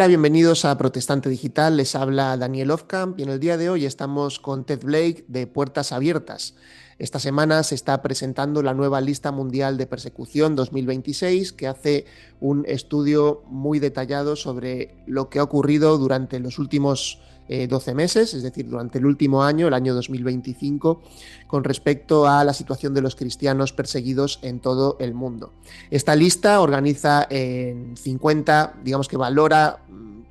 Hola, bienvenidos a Protestante Digital. Les habla Daniel Ofkamp y en el día de hoy estamos con Ted Blake de Puertas Abiertas. Esta semana se está presentando la nueva lista mundial de persecución 2026, que hace un estudio muy detallado sobre lo que ha ocurrido durante los últimos 12 meses, es decir, durante el último año, el año 2025, con respecto a la situación de los cristianos perseguidos en todo el mundo. Esta lista organiza en 50, digamos que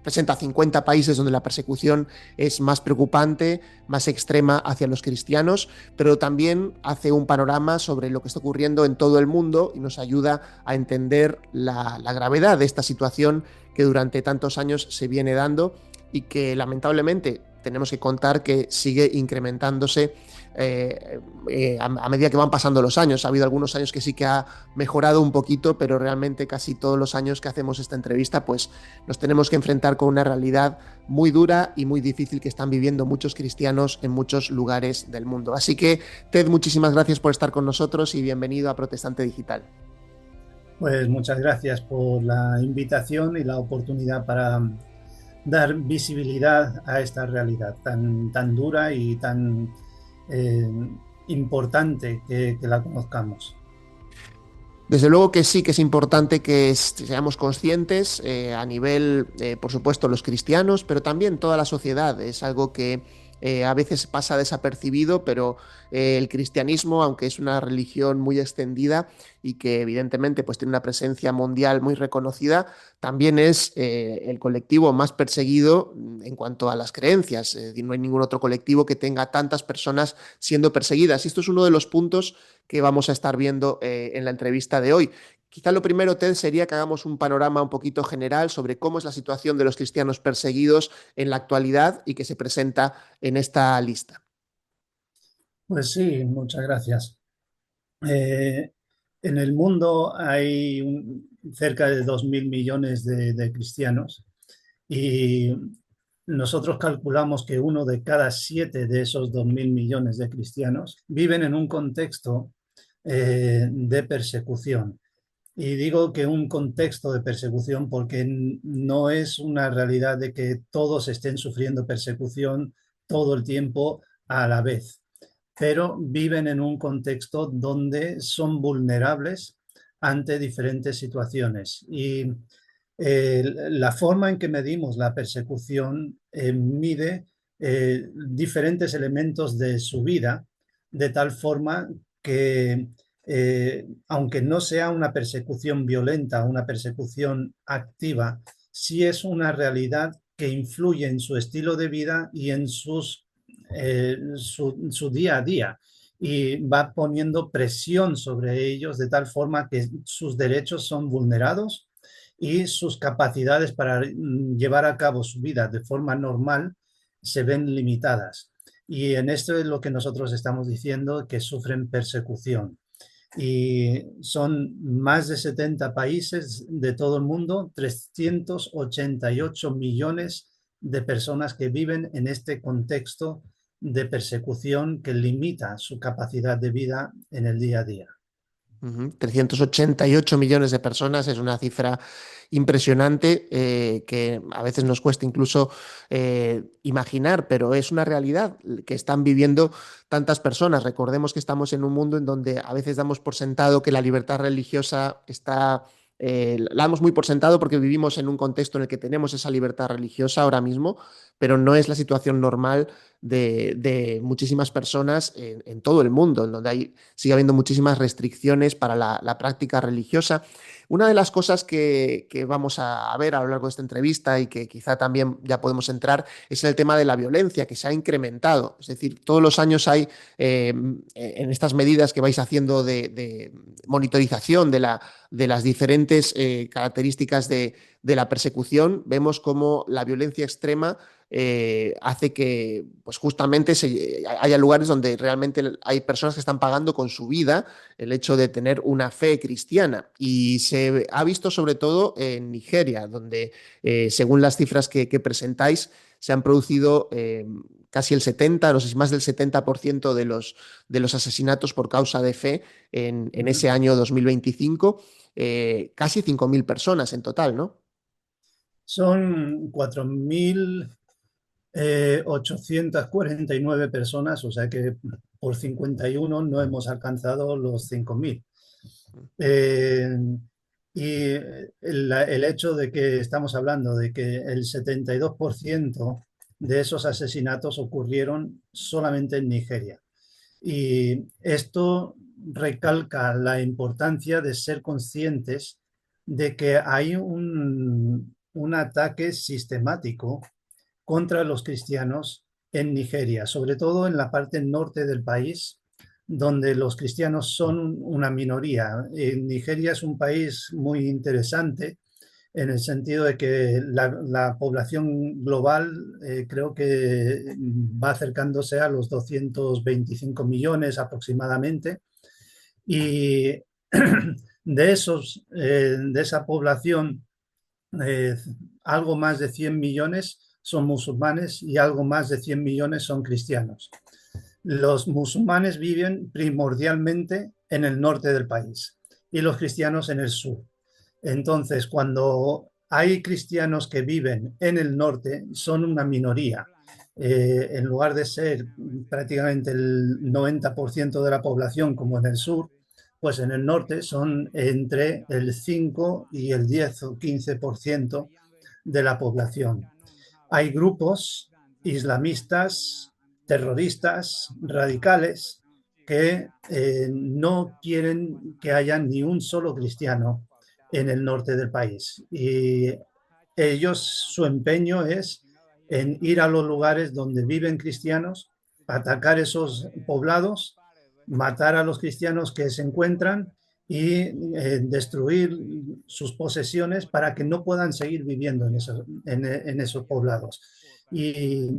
presenta 50 países donde la persecución es más preocupante, más extrema hacia los cristianos, pero también hace un panorama sobre lo que está ocurriendo en todo el mundo y nos ayuda a entender la gravedad de esta situación que durante tantos años se viene dando y que lamentablemente tenemos que contar que sigue incrementándose a medida que van pasando los años. Ha habido algunos años que sí que ha mejorado un poquito, pero realmente casi todos los años que hacemos esta entrevista, pues nos tenemos que enfrentar con una realidad muy dura y muy difícil que están viviendo muchos cristianos en muchos lugares del mundo. Así que, Ted, muchísimas gracias por estar con nosotros y bienvenido a Protestante Digital. Pues muchas gracias por la invitación y la oportunidad para dar visibilidad a esta realidad tan dura y tan eh, importante que la conozcamos. Desde luego que sí que es importante que seamos conscientes a nivel, por supuesto, los cristianos, pero también toda la sociedad. Es algo que a veces pasa desapercibido, pero el cristianismo, aunque es una religión muy extendida y que evidentemente pues, tiene una presencia mundial muy reconocida, también es el colectivo más perseguido en cuanto a las creencias. No hay ningún otro colectivo que tenga tantas personas siendo perseguidas. Y esto es uno de los puntos que vamos a estar viendo en la entrevista de hoy. Quizá lo primero, Ted, sería que hagamos un panorama un poquito general sobre cómo es la situación de los cristianos perseguidos en la actualidad y que se presenta en esta lista. Pues sí, muchas gracias. Eh, en el mundo hay cerca de 2.000 millones de cristianos y nosotros calculamos que uno de cada 7 de esos 2.000 millones de cristianos viven en un contexto de persecución. Y digo que un contexto de persecución porque no es una realidad de que todos estén sufriendo persecución todo el tiempo a la vez, pero viven en un contexto donde son vulnerables ante diferentes situaciones. Y la forma en que medimos la persecución mide diferentes elementos de su vida, de tal forma que aunque no sea una persecución violenta, una persecución activa, sí es una realidad que influye en su estilo de vida y en su día a día y va poniendo presión sobre ellos de tal forma que sus derechos son vulnerados y sus capacidades para llevar a cabo su vida de forma normal se ven limitadas. Y en esto es lo que nosotros estamos diciendo, que sufren persecución. Y son más de 70 países de todo el mundo, 388 millones de personas que viven en este contexto de persecución que limita su capacidad de vida en el día a día. 388 millones de personas es una cifra impresionante que a veces nos cuesta incluso imaginar, pero es una realidad que están viviendo tantas personas. Recordemos que estamos en un mundo en donde a veces damos por sentado que la libertad religiosa está... la damos muy por sentado porque vivimos en un contexto en el que tenemos esa libertad religiosa ahora mismo, pero no es la situación normal de muchísimas personas en todo el mundo, en donde sigue habiendo muchísimas restricciones para la práctica religiosa. Una de las cosas que vamos a ver a lo largo de esta entrevista y que quizá también ya podemos entrar es el tema de la violencia que se ha incrementado. Es decir, todos los años hay en estas medidas que vais haciendo de monitorización de las diferentes características de la persecución, vemos cómo la violencia extrema hace que pues justamente haya lugares donde realmente hay personas que están pagando con su vida el hecho de tener una fe cristiana. Y se ha visto sobre todo en Nigeria, donde según las cifras que presentáis, se han producido casi el 70, no sé si más del 70% de los asesinatos por causa de fe en ese año 2025, casi 5.000 personas en total, ¿no? Son 4.849 personas, o sea que por 51 no hemos alcanzado los 5.000. Eh, y el hecho de que estamos hablando de que el 72% de esos asesinatos ocurrieron solamente en Nigeria. Y esto recalca la importancia de ser conscientes de que hay un ataque sistemático contra los cristianos en Nigeria, sobre todo en la parte norte del país, donde los cristianos son una minoría. Nigeria es un país muy interesante en el sentido de que la población global creo que va acercándose a los 225 millones aproximadamente. Y de esa población, eh, algo más de 100 millones son musulmanes y algo más de 100 millones son cristianos. Los musulmanes viven primordialmente en el norte del país y los cristianos en el sur. Entonces, cuando hay cristianos que viven en el norte, son una minoría. En lugar de ser prácticamente el 90% de la población como en el sur, pues en el norte son entre el 5 y el 10 o 15% de la población. Hay grupos islamistas, terroristas, radicales, que no quieren que haya ni un solo cristiano en el norte del país. Y ellos, su empeño es en ir a los lugares donde viven cristianos, atacar esos poblados, matar a los cristianos que se encuentran y destruir sus posesiones para que no puedan seguir viviendo en esos poblados. Y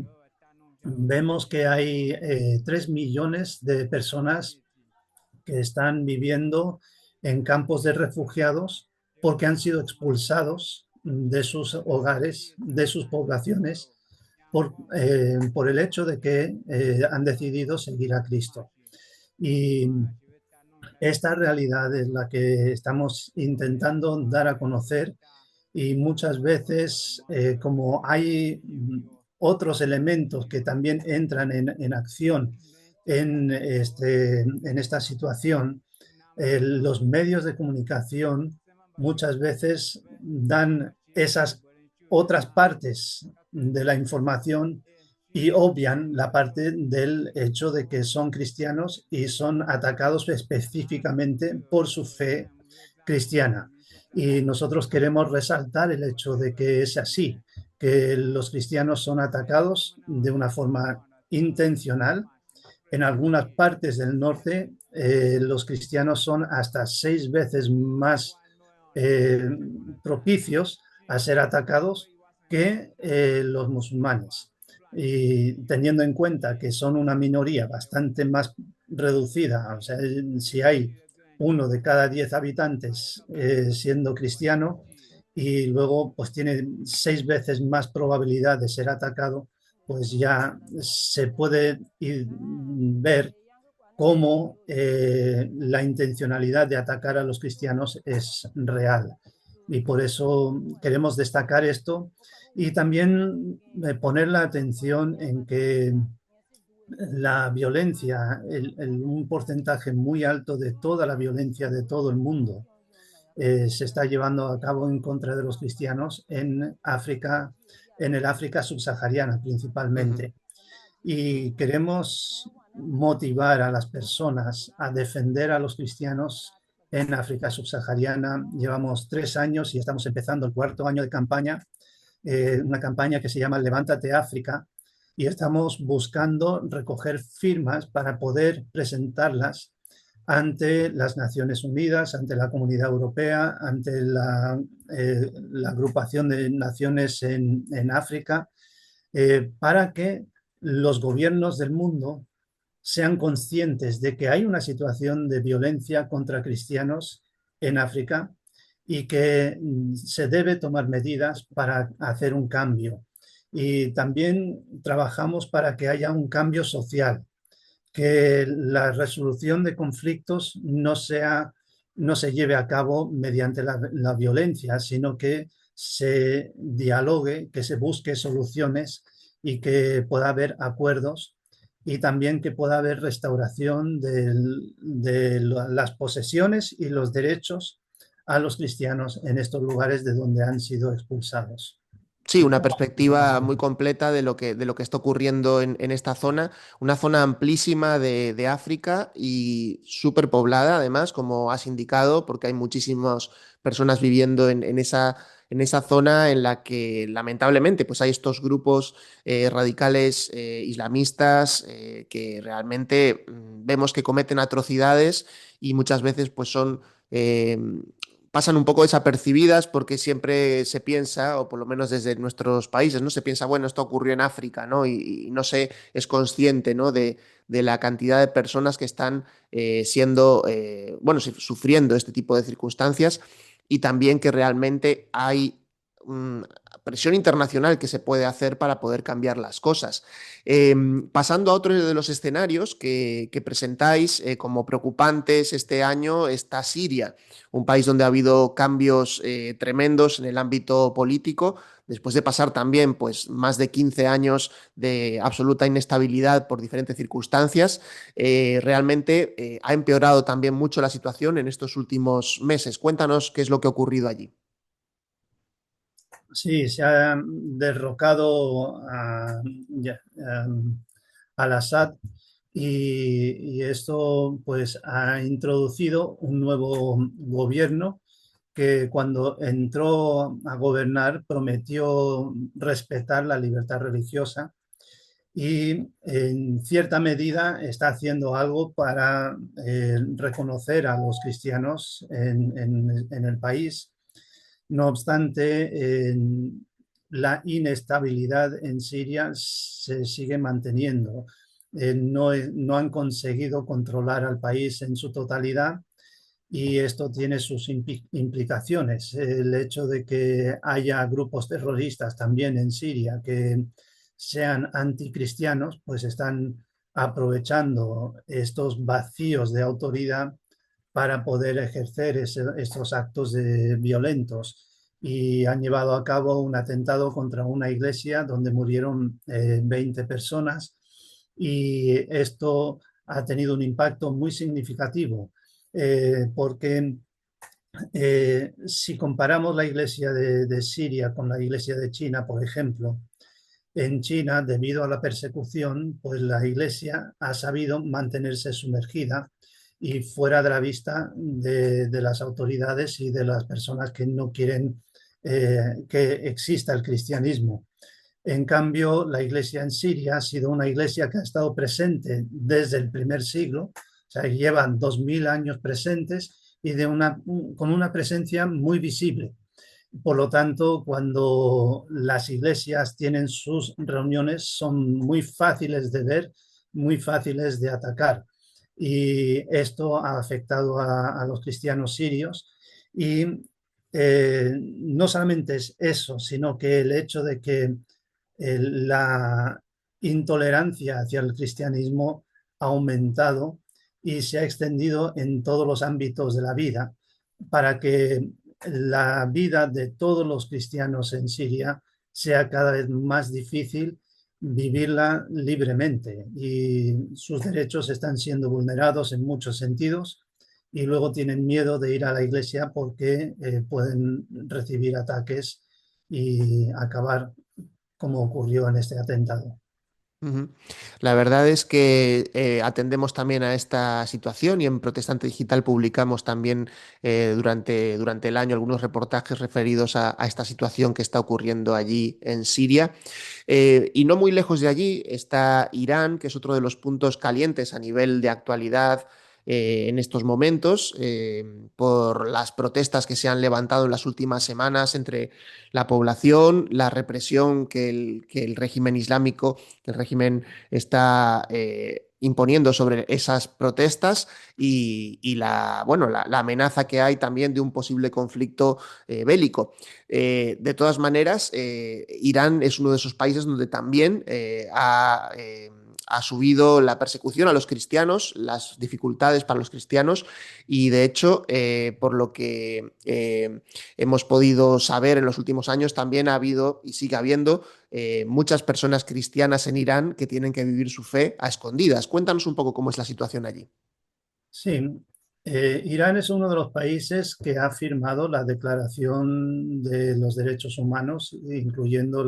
vemos que hay 3 millones de personas que están viviendo en campos de refugiados porque han sido expulsados de sus hogares, de sus poblaciones, por el hecho de que han decidido seguir a Cristo. Y esta realidad es la que estamos intentando dar a conocer y muchas veces, como hay otros elementos que también entran en acción en esta situación, los medios de comunicación muchas veces dan esas otras partes de la información y obvian la parte del hecho de que son cristianos y son atacados específicamente por su fe cristiana. Y nosotros queremos resaltar el hecho de que es así, que los cristianos son atacados de una forma intencional. En algunas partes del norte, los cristianos son hasta 6 veces más eh, propicios a ser atacados que los musulmanes. Y teniendo en cuenta que son una minoría bastante más reducida, o sea, si hay 1 de cada 10 habitantes siendo cristiano y luego pues tiene 6 veces más probabilidad de ser atacado, pues ya se puede ver cómo la intencionalidad de atacar a los cristianos es real. Y por eso queremos destacar esto y también poner la atención en que la violencia, un porcentaje muy alto de toda la violencia de todo el mundo, se está llevando a cabo en contra de los cristianos en África, en el África subsahariana Uh -huh. principalmente. Y queremos motivar a las personas a defender a los cristianos en África subsahariana. Llevamos 3 años y estamos empezando el 4.º año de campaña, una campaña que se llama Levántate África, y estamos buscando recoger firmas para poder presentarlas ante las Naciones Unidas, ante la Comunidad Europea, ante la agrupación de naciones en África, para que los gobiernos del mundo sean conscientes de que hay una situación de violencia contra cristianos en África y que se debe tomar medidas para hacer un cambio. Y también trabajamos para que haya un cambio social, que la resolución de conflictos no se lleve a cabo mediante la violencia, sino que se dialogue, que se busque soluciones y que pueda haber acuerdos y también que pueda haber restauración de las posesiones y los derechos a los cristianos en estos lugares de donde han sido expulsados. Sí, una perspectiva muy completa de lo que está ocurriendo en esta zona, una zona amplísima de África y súper poblada, además, como has indicado, porque hay muchísimas personas viviendo en esa zona en la que lamentablemente pues hay estos grupos radicales islamistas que realmente vemos que cometen atrocidades y muchas veces pues son... eh, pasan un poco desapercibidas porque siempre se piensa, o por lo menos desde nuestros países, ¿no? Se piensa, bueno, esto ocurrió en África, ¿no? Y no se es consciente, ¿no? De la cantidad de personas que están siendo, bueno, sufriendo este tipo de circunstancias y también que realmente hay presión internacional que se puede hacer para poder cambiar las cosas. Pasando a otro de los escenarios que presentáis como preocupantes este año está Siria, un país donde ha habido cambios tremendos en el ámbito político, después de pasar también pues, más de 15 años de absoluta inestabilidad por diferentes circunstancias, realmente ha empeorado también mucho la situación en estos últimos meses. Cuéntanos qué es lo que ha ocurrido allí. Sí, se ha derrocado al Assad y esto pues ha introducido un nuevo gobierno que cuando entró a gobernar prometió respetar la libertad religiosa y en cierta medida está haciendo algo para reconocer a los cristianos en el país. No obstante, la inestabilidad en Siria se sigue manteniendo. No han conseguido controlar al país en su totalidad y esto tiene sus implicaciones. El hecho de que haya grupos terroristas también en Siria que sean anticristianos, pues están aprovechando estos vacíos de autoridad para poder ejercer estos actos violentos y han llevado a cabo un atentado contra una iglesia donde murieron 20 personas y esto ha tenido un impacto muy significativo porque si comparamos la iglesia de Siria con la iglesia de China, por ejemplo, en China, debido a la persecución, pues la iglesia ha sabido mantenerse sumergida y fuera de la vista de las autoridades y de las personas que no quieren que exista el cristianismo. En cambio, la iglesia en Siria ha sido una iglesia que ha estado presente desde el primer siglo, o sea, llevan 2000 años presentes y con una presencia muy visible. Por lo tanto, cuando las iglesias tienen sus reuniones, son muy fáciles de ver, muy fáciles de atacar. Y esto ha afectado a los cristianos sirios. Y no solamente es eso, sino que el hecho de que la intolerancia hacia el cristianismo ha aumentado y se ha extendido en todos los ámbitos de la vida para que la vida de todos los cristianos en Siria sea cada vez más difícil vivirla libremente y sus derechos están siendo vulnerados en muchos sentidos y luego tienen miedo de ir a la iglesia porque pueden recibir ataques y acabar como ocurrió en este atentado. Ujú. La verdad es que atendemos también a esta situación y en Protestante Digital publicamos también durante el año algunos reportajes referidos a esta situación que está ocurriendo allí en Siria. Y no muy lejos de allí está Irán, que es otro de los puntos calientes a nivel de actualidad en estos momentos, por las protestas que se han levantado en las últimas semanas entre la población, la represión que el régimen islámico, el régimen está imponiendo sobre esas protestas y la, bueno, la amenaza que hay también de un posible conflicto bélico. De todas maneras, Irán es uno de esos países donde también ha subido la persecución a los cristianos, las dificultades para los cristianos y de hecho, por lo que hemos podido saber en los últimos años, también ha habido y sigue habiendo muchas personas cristianas en Irán que tienen que vivir su fe a escondidas. Cuéntanos un poco cómo es la situación allí. Sí, Irán es uno de los países que ha firmado la Declaración de los Derechos Humanos, incluyendo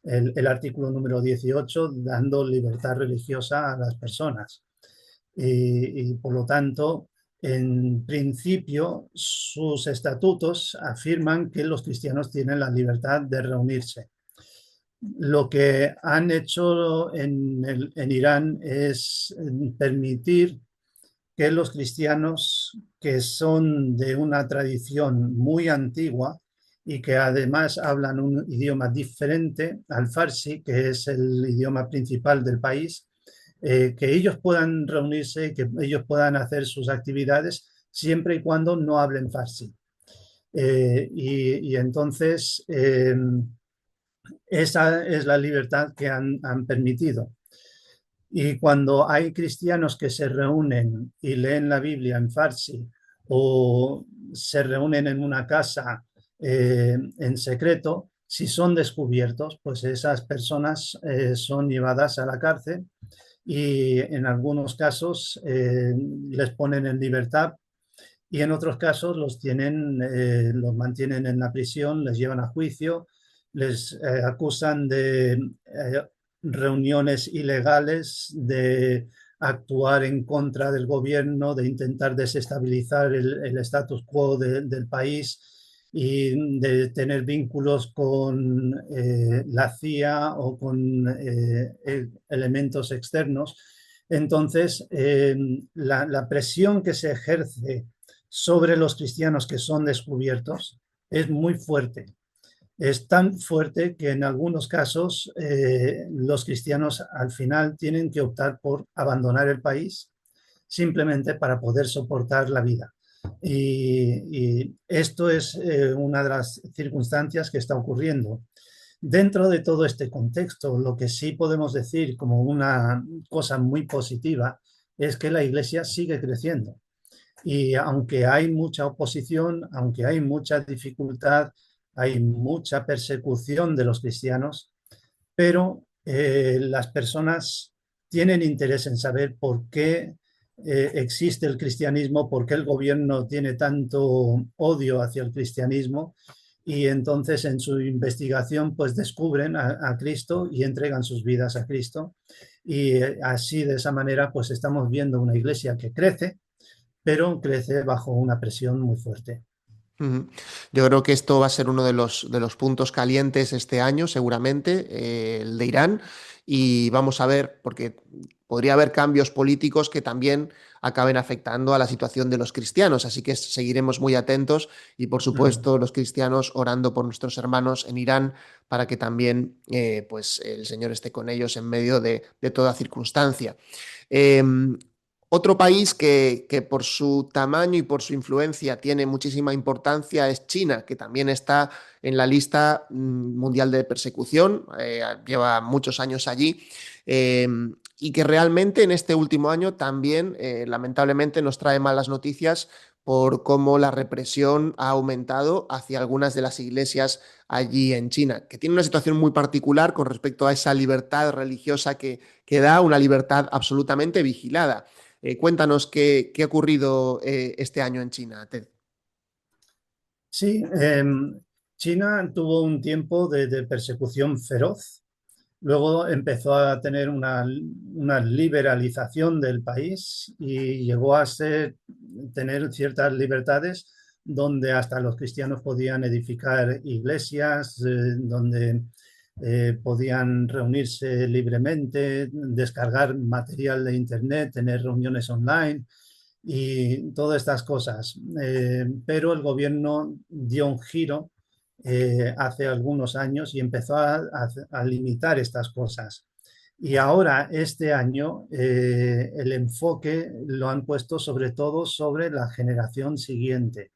el artículo número 18, dando libertad religiosa a las personas. Y por lo tanto, en principio, sus estatutos afirman que los cristianos tienen la libertad de reunirse. Lo que han hecho en Irán es permitir que los cristianos que son de una tradición muy antigua y que además hablan un idioma diferente al farsi, que es el idioma principal del país, que ellos puedan reunirse, que ellos puedan hacer sus actividades siempre y cuando no hablen farsi. Y entonces esa es la libertad que han permitido. Y cuando hay cristianos que se reúnen y leen la Biblia en farsi o se reúnen en una casa en secreto, si son descubiertos, pues esas personas son llevadas a la cárcel y en algunos casos les ponen en libertad y en otros casos los mantienen en la prisión, les llevan a juicio, les acusan de reuniones ilegales, de actuar en contra del gobierno, de intentar desestabilizar el status quo del país y de tener vínculos con la CIA o con elementos externos. Entonces, la presión que se ejerce sobre los cristianos que son descubiertos es muy fuerte. Es tan fuerte que en algunos casos los cristianos al final tienen que optar por abandonar el país simplemente para poder soportar la vida. Y esto es una de las circunstancias que está ocurriendo. Dentro de todo este contexto, lo que sí podemos decir como una cosa muy positiva es que la Iglesia sigue creciendo. Y aunque hay mucha oposición, aunque hay mucha dificultad, hay mucha persecución de los cristianos, pero las personas tienen interés en saber por qué existe el cristianismo, por qué el gobierno tiene tanto odio hacia el cristianismo y entonces en su investigación pues descubren a Cristo y entregan sus vidas a Cristo y así de esa manera pues estamos viendo una iglesia que crece, pero crece bajo una presión muy fuerte. Ujú. Yo creo que esto va a ser uno de los puntos calientes este año, seguramente, el de Irán. Y vamos a ver, porque podría haber cambios políticos que también acaben afectando a la situación de los cristianos. Así que seguiremos muy atentos y, por Mm. supuesto, los cristianos orando por nuestros hermanos en Irán para que también pues, el Señor esté con ellos en medio de toda circunstancia. Eh, Otro país que por su tamaño y por su influencia tiene muchísima importancia es China, que también está en la lista mundial de persecución, lleva muchos años allí, eh, y que realmente en este último año también, lamentablemente, nos trae malas noticias por cómo la represión ha aumentado hacia algunas de las iglesias allí en China, que tiene una situación muy particular con respecto a esa libertad religiosa que da, una libertad absolutamente vigilada. Cuéntanos qué ha ocurrido este año en China, Ted. Sí, China tuvo un tiempo de persecución feroz. Luego empezó a tener una liberalización del país y llegó a tener ciertas libertades donde hasta los cristianos podían edificar iglesias, donde podían reunirse libremente, descargar material de Internet, tener reuniones online y todas estas cosas. Pero el gobierno dio un giro hace algunos años y empezó a limitar estas cosas. Y ahora, este año, el enfoque lo han puesto sobre todo sobre la generación siguiente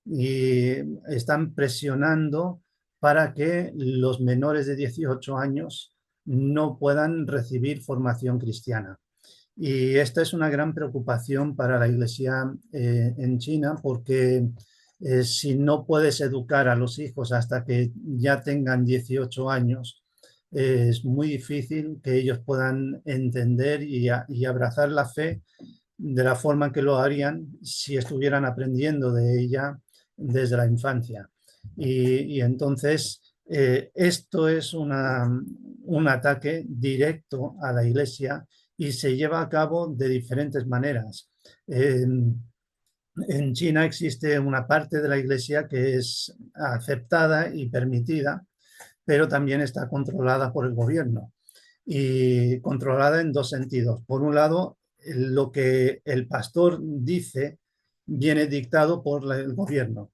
y están presionando para que los menores de 18 años no puedan recibir formación cristiana. Y esta es una gran preocupación para la Iglesia en China porque si no puedes educar a los hijos hasta que ya tengan 18 años, es muy difícil que ellos puedan entender y abrazar la fe de la forma en que lo harían si estuvieran aprendiendo de ella desde la infancia. Y entonces esto es un ataque directo a la Iglesia y se lleva a cabo de diferentes maneras. En China existe una parte de la Iglesia que es aceptada y permitida, pero también está controlada por el gobierno y controlada en dos sentidos. Por un lado, lo que el pastor dice viene dictado por el gobierno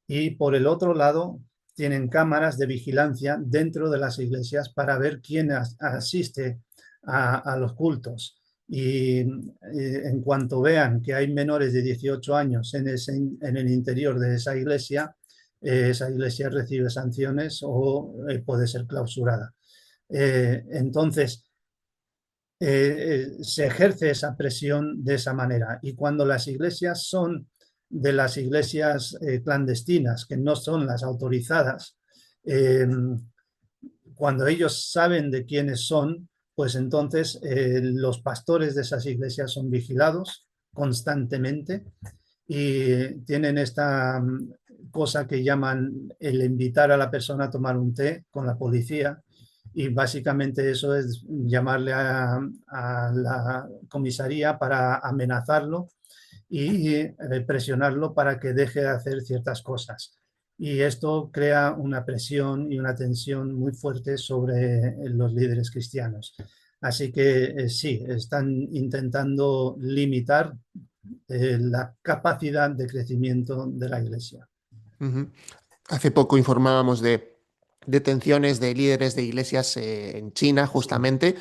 y por el otro lado tienen cámaras de vigilancia dentro de las iglesias para ver quién asiste a los cultos. Y en cuanto vean que hay menores de 18 años en el interior de esa iglesia recibe sanciones o puede ser clausurada. Entonces, se ejerce esa presión de esa manera. Y cuando las iglesias son de las iglesias clandestinas, que no son las autorizadas, eh, cuando ellos saben de quiénes son, pues entonces los pastores de esas iglesias son vigilados constantemente y tienen esta cosa que llaman el invitar a la persona a tomar un té con la policía y básicamente eso es llamarle a la comisaría para amenazarlo y presionarlo para que deje de hacer ciertas cosas. Y esto crea una presión y una tensión muy fuerte sobre los líderes cristianos. Así que sí, están intentando limitar la capacidad de crecimiento de la Iglesia. Ujú. Hace poco informábamos de detenciones de líderes de iglesias en China, Sí. justamente,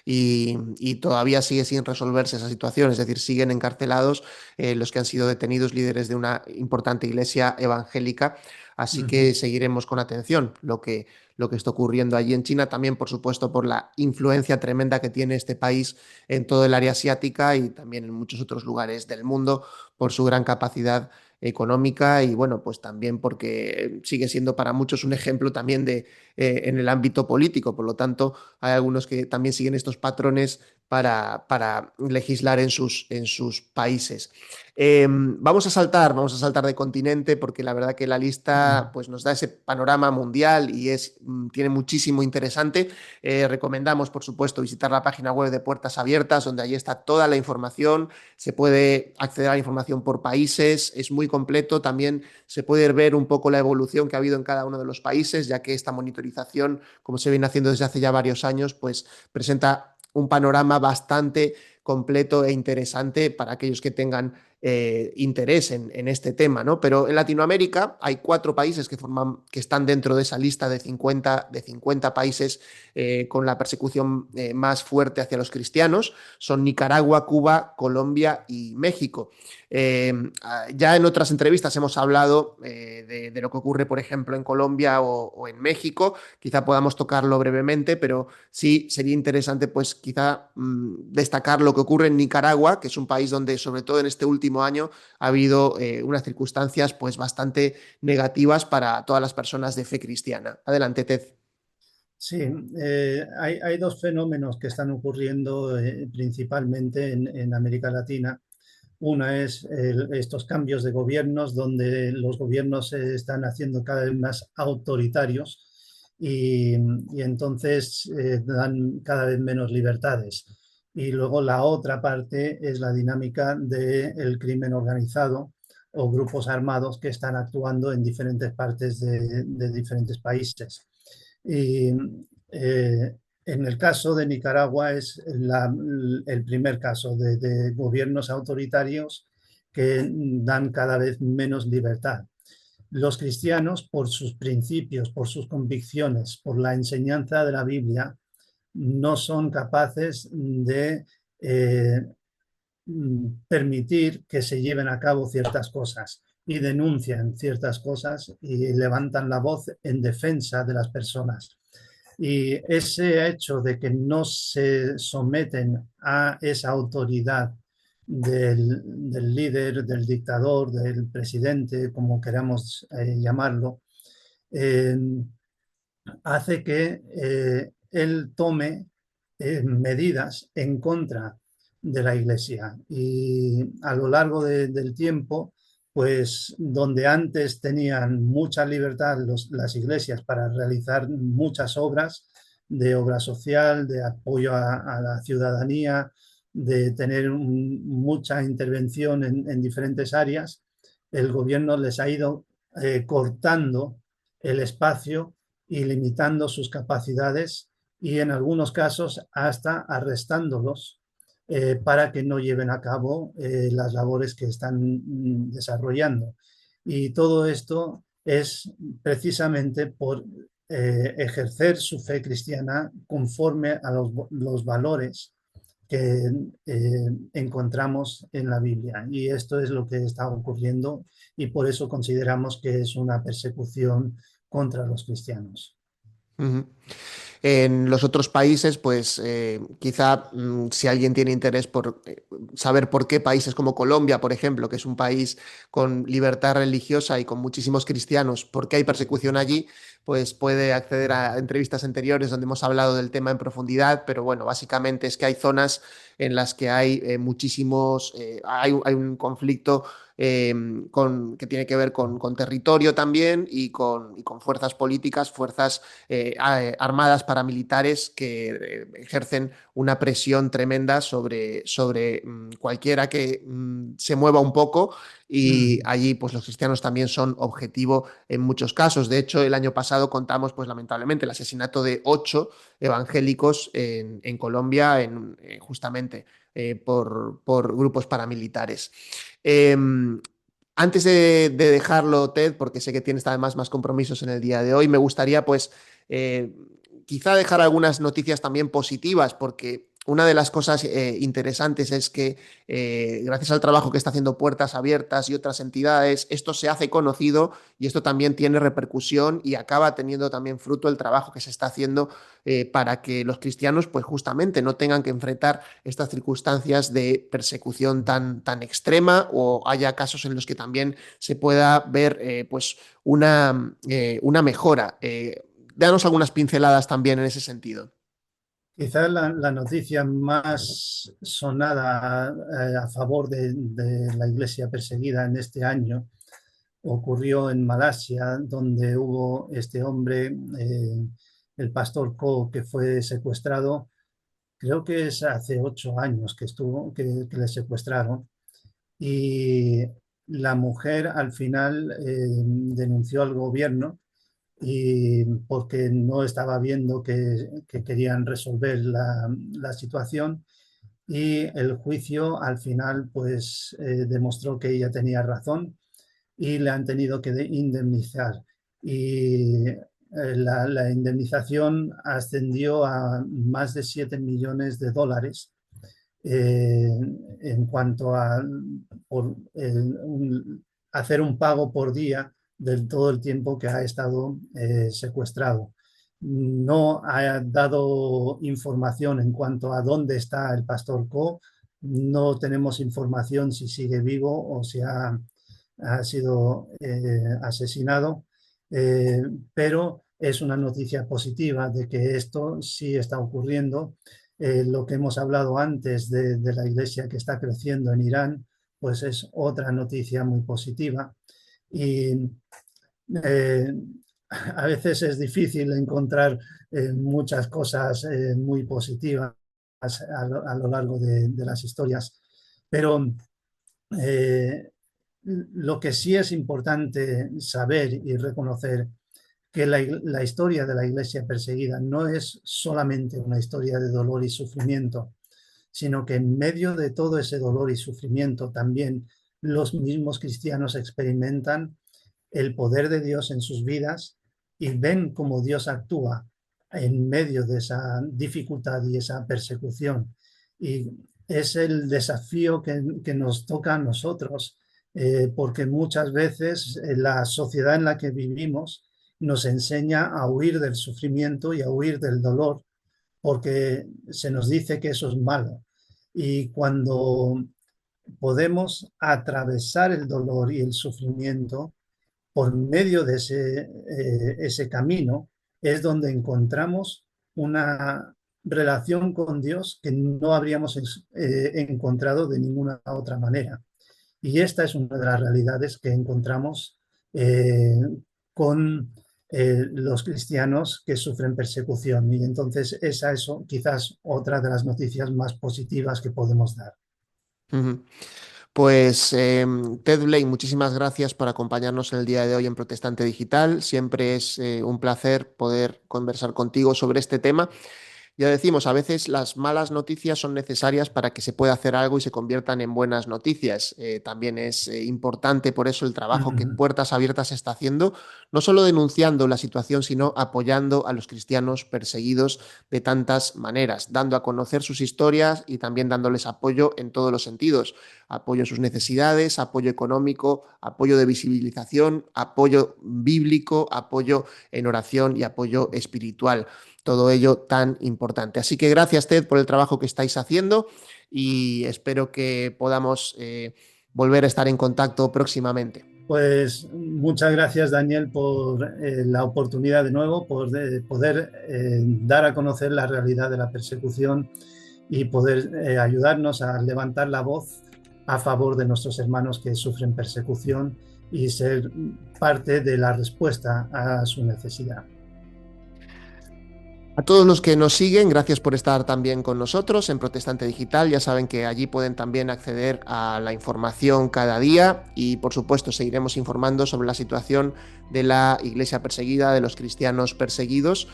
y todavía sigue sin resolverse esa situación, es decir, siguen encarcelados los que han sido detenidos líderes de una importante iglesia evangélica, así Ujú. que seguiremos con atención lo que está ocurriendo allí en China, también, por supuesto, por la influencia tremenda que tiene este país en todo el área asiática y también en muchos otros lugares del mundo, por su gran capacidad económica y bueno, pues también porque sigue siendo para muchos un ejemplo también de en el ámbito político. Por lo tanto, hay algunos que también siguen estos patrones para legislar en sus países. Vamos a saltar de continente porque la verdad que la lista pues, nos da ese panorama mundial y tiene muchísimo interesante. Recomendamos, por supuesto, visitar la página web de Puertas Abiertas, donde allí está toda la información, se puede acceder a la información por países, es muy completo, también se puede ver un poco la evolución que ha habido en cada uno de los países, ya que esta monitorización, como se viene haciendo desde hace ya varios años, pues presenta un panorama bastante completo e interesante para aquellos que tengan interés en este tema, ¿no? Pero en Latinoamérica hay 4 países que están dentro de esa lista de 50 países con la persecución más fuerte hacia los cristianos. Son Nicaragua, Cuba, Colombia y México. Eh, ya en otras entrevistas hemos hablado de lo que ocurre, por ejemplo, en Colombia o en México. Quizá podamos tocarlo brevemente, pero sí sería interesante, pues, quizá destacar lo que ocurre en Nicaragua, que es un país donde, sobre todo en este último año, ha habido unas circunstancias, pues, bastante negativas para todas las personas de fe cristiana. Adelante, Ted. Sí, hay dos fenómenos que están ocurriendo principalmente en América Latina. Una es estos cambios de gobiernos donde los gobiernos se están haciendo cada vez más autoritarios y entonces dan cada vez menos libertades. Y luego la otra parte es la dinámica del crimen organizado o grupos armados que están actuando en diferentes partes de diferentes países. Y en el caso de Nicaragua es el primer caso de gobiernos autoritarios que dan cada vez menos libertad. Los cristianos, por sus principios, por sus convicciones, por la enseñanza de la Biblia, no son capaces de permitir que se lleven a cabo ciertas cosas y denuncian ciertas cosas y levantan la voz en defensa de las personas. Y ese hecho de que no se someten a esa autoridad del líder, del dictador, del presidente, como queramos llamarlo, eh, hace que él tome medidas en contra de la Iglesia. Y a lo largo del tiempo, pues donde antes tenían mucha libertad las iglesias para realizar muchas obras, de obra social, de apoyo a la ciudadanía, de tener mucha intervención en diferentes áreas, el gobierno les ha ido cortando el espacio y limitando sus capacidades y en algunos casos hasta arrestándolos para que no lleven a cabo las labores que están desarrollando. Y todo esto es precisamente por ejercer su fe cristiana conforme a los valores que encontramos en la Biblia. Y esto es lo que está ocurriendo y por eso consideramos que es una persecución contra los cristianos. Ujú. En los otros países, pues quizá si alguien tiene interés por saber por qué países como Colombia, por ejemplo, que es un país con libertad religiosa y con muchísimos cristianos, por qué hay persecución allí, pues puede acceder a entrevistas anteriores donde hemos hablado del tema en profundidad, pero bueno, básicamente es que hay zonas en las que hay muchísimos, hay un conflicto que tiene que ver con territorio también y con fuerzas políticas, fuerzas armadas paramilitares que ejercen una presión tremenda sobre cualquiera que se mueva un poco y Mm. allí pues los cristianos también son objetivo en muchos casos. De hecho, el año pasado contamos pues lamentablemente el asesinato de 8 evangélicos en Colombia justamente por grupos paramilitares. Eh, Antes de dejarlo, Ted, porque sé que tienes además más compromisos en el día de hoy, me gustaría pues eh, quizá dejar algunas noticias también positivas, porque una de las cosas interesantes es que gracias al trabajo que está haciendo Puertas Abiertas y otras entidades, esto se hace conocido y esto también tiene repercusión y acaba teniendo también fruto el trabajo que se está haciendo para que los cristianos pues justamente no tengan que enfrentar estas circunstancias de persecución tan extrema o haya casos en los que también se pueda ver pues una mejora. Danos algunas pinceladas también en ese sentido. Quizás la noticia más sonada a favor de la iglesia perseguida en este año ocurrió en Malasia, donde hubo este hombre, el pastor Ko, que fue secuestrado. Creo que es hace 8 años que estuvo, que le secuestraron. Y la mujer al final denunció al gobierno y porque no estaba viendo que querían resolver la situación y el juicio al final pues demostró que ella tenía razón y le han tenido que indemnizar. Y la indemnización ascendió a más de 7 millones de dólares eh, en cuanto a por, hacer un pago por día de todo el tiempo que ha estado secuestrado. No ha dado información en cuanto a dónde está el pastor Co. No tenemos información si sigue vivo o si ha sido asesinado, eh, pero es una noticia positiva de que esto sí está ocurriendo. Lo que hemos hablado antes de la iglesia que está creciendo en Irán, pues es otra noticia muy positiva. Y eh, a veces es difícil encontrar muchas cosas muy positivas a lo largo de las historias, pero eh, lo que sí es importante saber y reconocer que la historia de la iglesia perseguida no es solamente una historia de dolor y sufrimiento, sino que en medio de todo ese dolor y sufrimiento también los mismos cristianos experimentan el poder de Dios en sus vidas y ven cómo Dios actúa en medio de esa dificultad y esa persecución. Y es el desafío que nos toca a nosotros, porque muchas veces la sociedad en la que vivimos nos enseña a huir del sufrimiento y a huir del dolor, porque se nos dice que eso es malo. Y cuando podemos atravesar el dolor y el sufrimiento por medio de ese camino, es donde encontramos una relación con Dios que no habríamos encontrado de ninguna otra manera. Y esta es una de las realidades que encontramos eh, con los cristianos que sufren persecución. Y entonces esa es quizás otra de las noticias más positivas que podemos dar. Ujú. Pues Ted Blake, muchísimas gracias por acompañarnos en el día de hoy en Protestante Digital. Siempre es un placer poder conversar contigo sobre este tema. Ya decimos, a veces las malas noticias son necesarias para que se pueda hacer algo y se conviertan en buenas noticias. También es importante por eso el trabajo que Uh-huh. Puertas Abiertas está haciendo, no solo denunciando la situación, sino apoyando a los cristianos perseguidos de tantas maneras, dando a conocer sus historias y también dándoles apoyo en todos los sentidos. Apoyo en sus necesidades, apoyo económico, apoyo de visibilización, apoyo bíblico, apoyo en oración y apoyo espiritual, todo ello tan importante. Así que gracias, Ted, por el trabajo que estáis haciendo y espero que podamos volver a estar en contacto próximamente. Pues muchas gracias, Daniel, por la oportunidad de nuevo, por poder dar a conocer la realidad de la persecución y poder ayudarnos a levantar la voz a favor de nuestros hermanos que sufren persecución y ser parte de la respuesta a su necesidad. A todos los que nos siguen, gracias por estar también con nosotros en Protestante Digital. Ya saben que allí pueden también acceder a la información cada día y, por supuesto, seguiremos informando sobre la situación de la iglesia perseguida, de los cristianos perseguidos,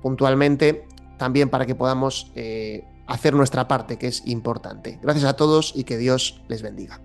puntualmente, también para que podamos hacer nuestra parte, que es importante. Gracias a todos y que Dios les bendiga.